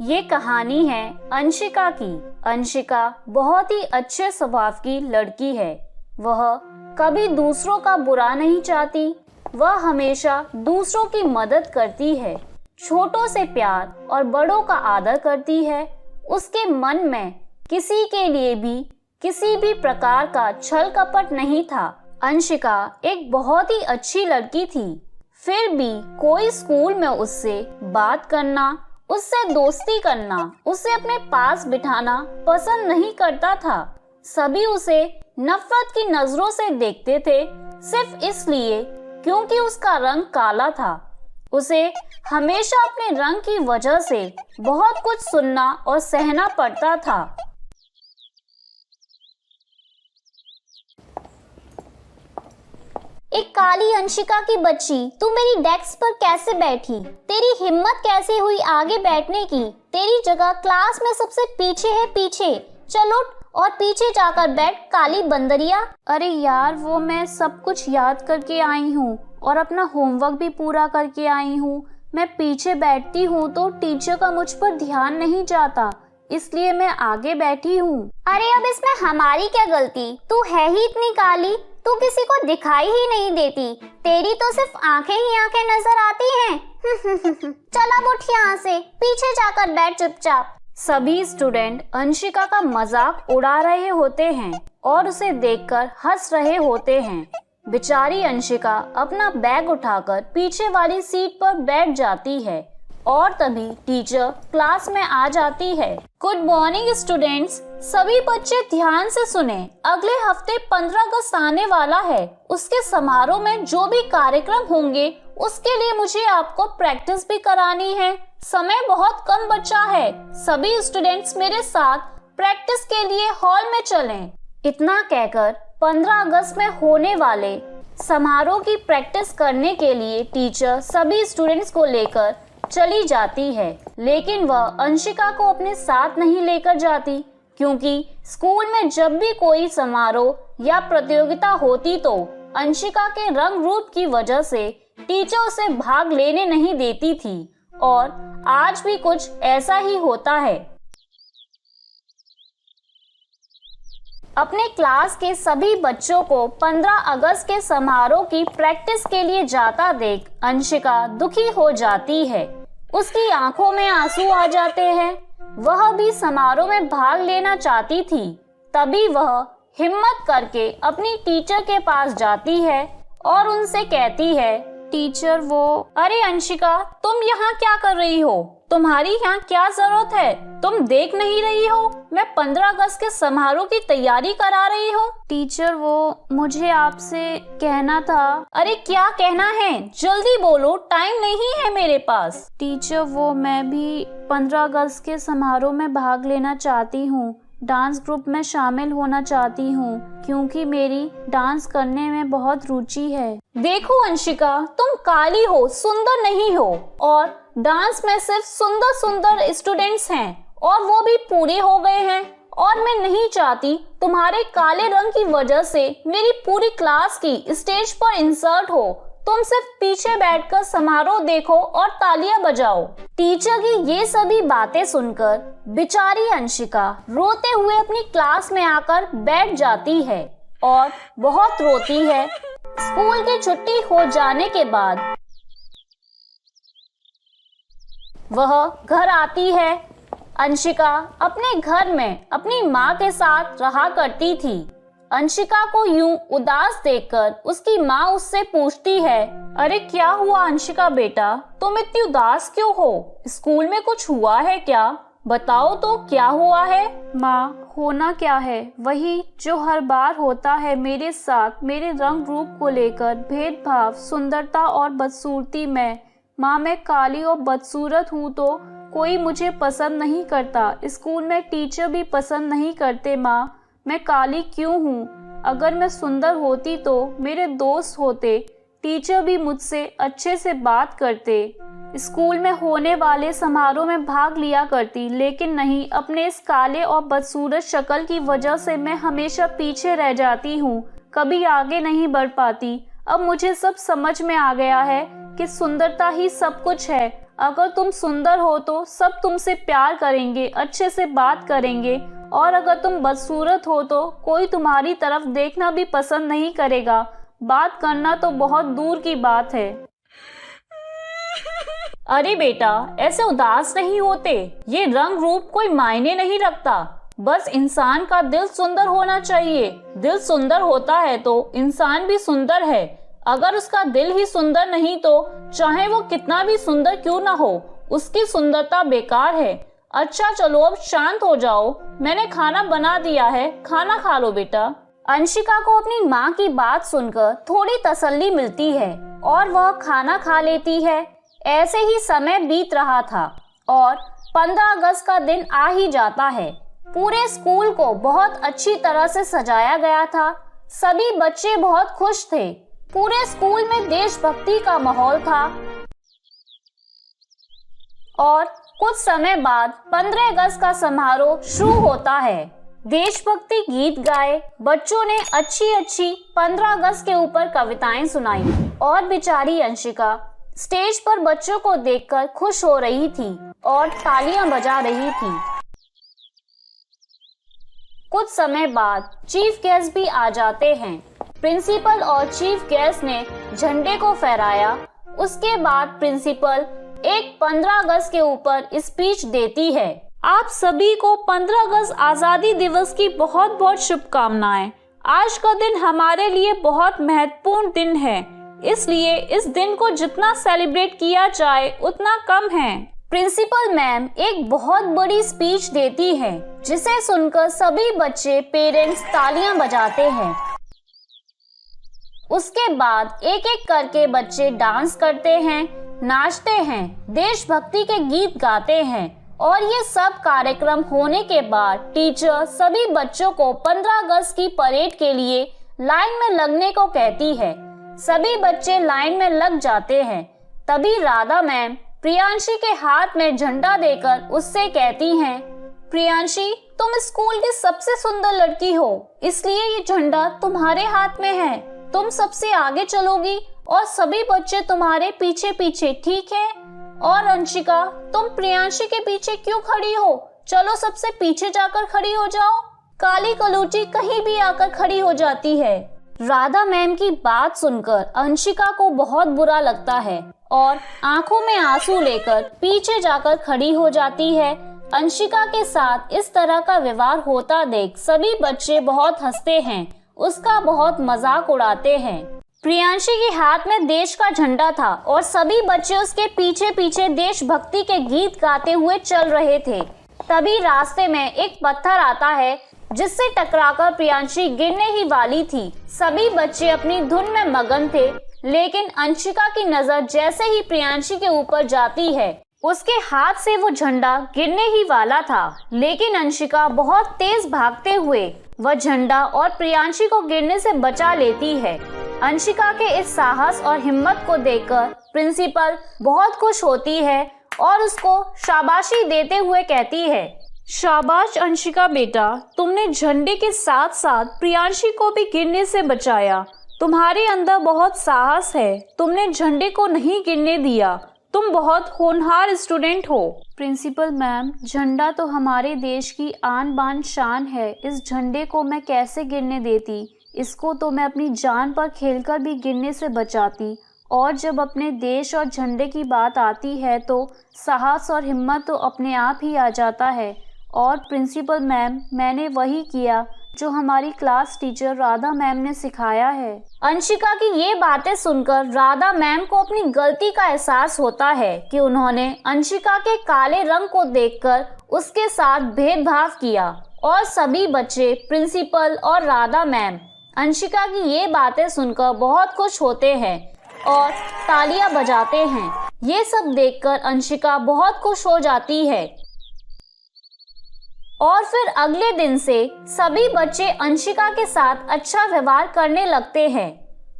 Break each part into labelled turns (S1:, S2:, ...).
S1: ये कहानी है अंशिका की। अंशिका बहुत ही अच्छे स्वभाव की लड़की है। वह कभी दूसरों का बुरा नहीं चाहती। वह हमेशा दूसरों की मदद करती है, छोटों से प्यार और बड़ों का आदर करती है। उसके मन में किसी के लिए भी किसी भी प्रकार का छल कपट नहीं था। अंशिका एक बहुत ही अच्छी लड़की थी, फिर भी कोई स्कूल में उससे बात करना, उससे दोस्ती करना, उसे अपने पास बिठाना पसंद नहीं करता था। सभी उसे नफरत की नजरों से देखते थे, सिर्फ इसलिए क्योंकि उसका रंग काला था। उसे हमेशा अपने रंग की वजह से बहुत कुछ सुनना और सहना पड़ता था।
S2: एक काली अंशिका की बच्ची, तू मेरी डेस्क पर कैसे बैठी? तेरी हिम्मत कैसे हुई आगे बैठने की? तेरी जगह क्लास में सबसे पीछे है। पीछे चल उठ और पीछे जाकर बैठ, काली बंदरिया।
S1: अरे यार, वो मैं सब कुछ याद करके आई हूँ और अपना होमवर्क भी पूरा करके आई हूँ। मैं पीछे बैठती हूँ तो टीचर का मुझ पर ध्यान नहीं जाता, इसलिए मैं आगे बैठी हूँ।
S2: अरे अब इसमें हमारी क्या गलती? तू है ही इतनी काली, तू किसी को दिखाई ही नहीं देती। तेरी तो सिर्फ आंखें ही आंखें नजर आती हैं। चल अब उठ यहाँ से, पीछे जाकर बैठ चुपचाप।
S1: सभी स्टूडेंट अंशिका का मजाक उड़ा रहे होते हैं और उसे देखकर हंस रहे होते हैं। बेचारी अंशिका अपना बैग उठाकर पीछे वाली सीट पर बैठ जाती है और तभी टीचर क्लास में आ जाती है। गुड मॉर्निंग स्टूडेंट्स, सभी बच्चे ध्यान से सुने। अगले हफ्ते 15 अगस्त आने वाला है। उसके समारोह में जो भी कार्यक्रम होंगे उसके लिए मुझे आपको प्रैक्टिस भी करानी है। समय बहुत कम बचा है। सभी स्टूडेंट्स मेरे साथ प्रैक्टिस के लिए हॉल में चलें। इतना कहकर 15 अगस्त में होने वाले समारोह की प्रैक्टिस करने के लिए टीचर सभी स्टूडेंट्स को लेकर चली जाती है, लेकिन वह अंशिका को अपने साथ नहीं लेकर जाती, क्योंकि स्कूल में जब भी कोई समारोह या प्रतियोगिता होती तो अंशिका के रंग रूप की वजह से टीचर उसे भाग लेने नहीं देती थी और आज भी कुछ ऐसा ही होता है। अपने क्लास के सभी बच्चों को 15 अगस्त के समारोह की प्रैक्टिस के लिए जाता देख अंशिका दुखी हो जाती है। उसकी आंखों में आंसू आ जाते हैं। वह भी समारोह में भाग लेना चाहती थी। तभी वह हिम्मत करके अपनी टीचर के पास जाती है और उनसे कहती है, टीचर वो। अरे अंशिका, तुम यहाँ क्या कर रही हो? तुम्हारी यहाँ क्या जरूरत है? तुम देख नहीं रही हो मैं 15 अगस्त के समारोह की तैयारी करा रही हूँ। टीचर वो, मुझे आपसे कहना था। अरे क्या कहना है? जल्दी बोलो, टाइम नहीं है मेरे पास। टीचर वो, मैं भी 15 अगस्त के समारोह में भाग लेना चाहती हूँ। डांस ग्रुप में शामिल होना चाहती हूँ क्योंकि मेरी डांस करने में बहुत रुचि है। देखो अंशिका, तुम काली हो, सुंदर नहीं हो और डांस में सिर्फ सुंदर सुंदर स्टूडेंट्स हैं और वो भी पूरे हो गए हैं और मैं नहीं चाहती तुम्हारे काले रंग की वजह से मेरी पूरी क्लास की स्टेज पर इंसल्ट हो। तुम सिर्फ पीछे बैठकर समारोह देखो और तालियां बजाओ। टीचर की ये सभी बातें सुनकर बेचारी अंशिका रोते हुए अपनी क्लास में आकर बैठ जाती है और बहुत रोती है। स्कूल की छुट्टी हो जाने के बाद वह घर आती है। अंशिका अपने घर में अपनी माँ के साथ रहा करती थी। अंशिका को यूं उदास देखकर उसकी माँ उससे पूछती है, अरे क्या हुआ अंशिका बेटा, तुम इतनी उदास क्यों हो? स्कूल में कुछ हुआ है क्या? बताओ तो क्या हुआ है? माँ, होना क्या है, वही जो हर बार होता है मेरे साथ, मेरे रंग रूप को लेकर भेदभाव, सुंदरता और बदसूरती में। माँ, मैं काली और बदसूरत हूँ तो कोई मुझे पसंद नहीं करता। स्कूल में टीचर भी पसंद नहीं करते। माँ, मैं काली क्यों हूँ? अगर मैं सुंदर होती तो मेरे दोस्त होते, टीचर भी मुझसे अच्छे से बात करते, स्कूल में होने वाले समारोह में भाग लिया करती, लेकिन नहीं, अपने इस काले और बदसूरत शक्ल की वजह से मैं हमेशा पीछे रह जाती हूँ, कभी आगे नहीं बढ़ पाती। अब मुझे सब समझ में आ गया है कि सुंदरता ही सब कुछ है। अगर तुम सुंदर हो तो सब तुमसे प्यार करेंगे, अच्छे से बात करेंगे, और अगर तुम बदसूरत हो तो कोई तुम्हारी तरफ देखना भी पसंद नहीं करेगा। बात करना तो बहुत दूर की बात है। अरे बेटा, ऐसे उदास नहीं होते। ये रंग रूप कोई मायने नहीं रखता। बस इंसान का दिल सुंदर होना चाहिए। दिल सुंदर होता है तो इंसान भी सुंदर है। अगर उसका दिल ही सुंदर नहीं तो चाहे वो कितना भी सुंदर क्यों ना हो, उसकी सुंदरता बेकार है। अच्छा चलो अब शांत हो जाओ, मैंने खाना बना दिया है, खाना खा लो बेटा।
S2: अंशिका को अपनी माँ की बात सुनकर थोड़ी तसल्ली मिलती है और वह खाना खा लेती है। ऐसे ही समय बीत रहा था और 15 अगस्त का दिन आ ही जाता है। पूरे स्कूल को बहुत अच्छी तरह से सजाया गया था। सभी बच्चे बहुत खुश थे। पूरे स्कूल में देशभक्ति का माहौल था और कुछ समय बाद 15 अगस्त का समारोह शुरू होता है। देशभक्ति गीत गाए, बच्चों ने अच्छी 15 अगस्त के ऊपर कविताएं सुनाई और बेचारी अंशिका स्टेज पर बच्चों को देखकर खुश हो रही थी और तालियां बजा रही थी। कुछ समय बाद चीफ गेस्ट भी आ जाते हैं। प्रिंसिपल और चीफ गेस्ट ने झंडे को फहराया। उसके बाद प्रिंसिपल एक 15 अगस्त के ऊपर स्पीच देती है।
S1: आप सभी को 15 अगस्त आज़ादी दिवस की बहुत बहुत शुभकामनाएं। आज का दिन हमारे लिए बहुत महत्वपूर्ण दिन है, इसलिए इस दिन को जितना सेलिब्रेट किया जाए उतना कम है।
S2: प्रिंसिपल मैम एक बहुत बड़ी स्पीच देती है, जिसे सुनकर सभी बच्चे, पेरेंट्स तालियां बजाते हैं। उसके बाद एक एक करके बच्चे डांस करते हैं, नाचते हैं, देशभक्ति के गीत गाते हैं और ये सब कार्यक्रम होने के बाद टीचर सभी बच्चों को 15 अगस्त की परेड के लिए लाइन में लगने को कहती है। सभी बच्चे लाइन में लग जाते हैं। तभी राधा मैम प्रियांशी के हाथ में झंडा देकर उससे कहती हैं, प्रियांशी तुम स्कूल की सबसे सुंदर लड़की हो, इसलिए ये झंडा तुम्हारे हाथ में है। तुम सबसे आगे चलोगी और सभी बच्चे तुम्हारे पीछे पीछे, ठीक है? और अंशिका तुम प्रियांशी के पीछे क्यों खड़ी हो? चलो सबसे पीछे जाकर खड़ी हो जाओ। काली कलूची कहीं भी आकर खड़ी हो जाती है। राधा मैम की बात सुनकर अंशिका को बहुत बुरा लगता है और आंखों में आंसू लेकर पीछे जाकर खड़ी हो जाती है। अंशिका के साथ इस तरह का व्यवहार होता देख सभी बच्चे बहुत हंसते हैं, उसका बहुत मजाक उड़ाते हैं। प्रियांशी के हाथ में देश का झंडा था और सभी बच्चे उसके पीछे पीछे देशभक्ति के गीत गाते हुए चल रहे थे। तभी रास्ते में एक पत्थर आता है जिससे टकराकर प्रियांशी गिरने ही वाली थी। सभी बच्चे अपनी धुन में मगन थे, लेकिन अंशिका की नजर जैसे ही प्रियांशी के ऊपर जाती है, उसके हाथ से वो झंडा गिरने ही वाला था। लेकिन अंशिका बहुत तेज भागते हुए वह झंडा और प्रियांशी को गिरने से बचा लेती है। अंशिका के इस साहस और हिम्मत को देखकर प्रिंसिपल बहुत खुश होती है और उसको शाबाशी देते हुए कहती है,
S1: शाबाश अंशिका बेटा, तुमने झंडे के साथ साथ प्रियांशी को भी गिरने से बचाया। तुम्हारे अंदर बहुत साहस है, तुमने झंडे को नहीं गिरने दिया। तुम बहुत होनहार स्टूडेंट हो। प्रिंसिपल मैम, झंडा तो हमारे देश की आन बान शान है। इस झंडे को मैं कैसे गिरने देती? इसको तो मैं अपनी जान पर खेलकर भी गिरने से बचाती। और जब अपने देश और झंडे की बात आती है तो साहस और हिम्मत तो अपने आप ही आ जाता है। और प्रिंसिपल मैम, मैंने वही किया जो हमारी क्लास टीचर राधा मैम ने सिखाया है।
S2: अंशिका की ये बातें सुनकर राधा मैम को अपनी गलती का एहसास होता है कि उन्होंने अंशिका के काले रंग को देखकर उसके साथ भेदभाव किया और सभी बच्चे, प्रिंसिपल और राधा मैम अंशिका की ये बातें सुनकर बहुत खुश होते हैं और तालियां बजाते हैं। ये सब देखकर अंशिका बहुत खुश हो जाती है और फिर अगले दिन से सभी बच्चे अंशिका के साथ अच्छा व्यवहार करने लगते हैं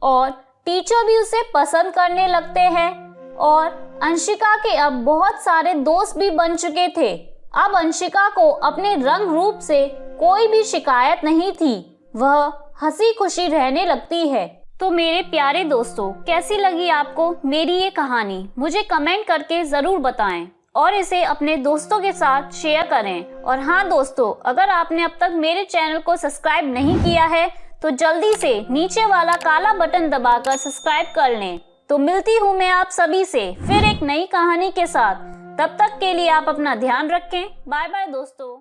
S2: और टीचर भी उसे पसंद करने लगते हैं और अंशिका के अब बहुत सारे दोस्त भी बन चुके थे। अब अंशिका को अपने रंग रूप से कोई भी शिकायत नहीं थी। वह हंसी खुशी रहने लगती है।
S1: तो मेरे प्यारे दोस्तों, कैसी लगी आपको मेरी ये कहानी? मुझे कमेंट करके ज़रूर बताएं और इसे अपने दोस्तों के साथ शेयर करें। और हाँ दोस्तों, अगर आपने अब तक मेरे चैनल को सब्सक्राइब नहीं किया है तो जल्दी से नीचे वाला काला बटन दबाकर सब्सक्राइब कर लें। तो मिलती हूँ मैं आप सभी से फिर एक नई कहानी के साथ। तब तक के लिए आप अपना ध्यान रखें। बाय बाय दोस्तों।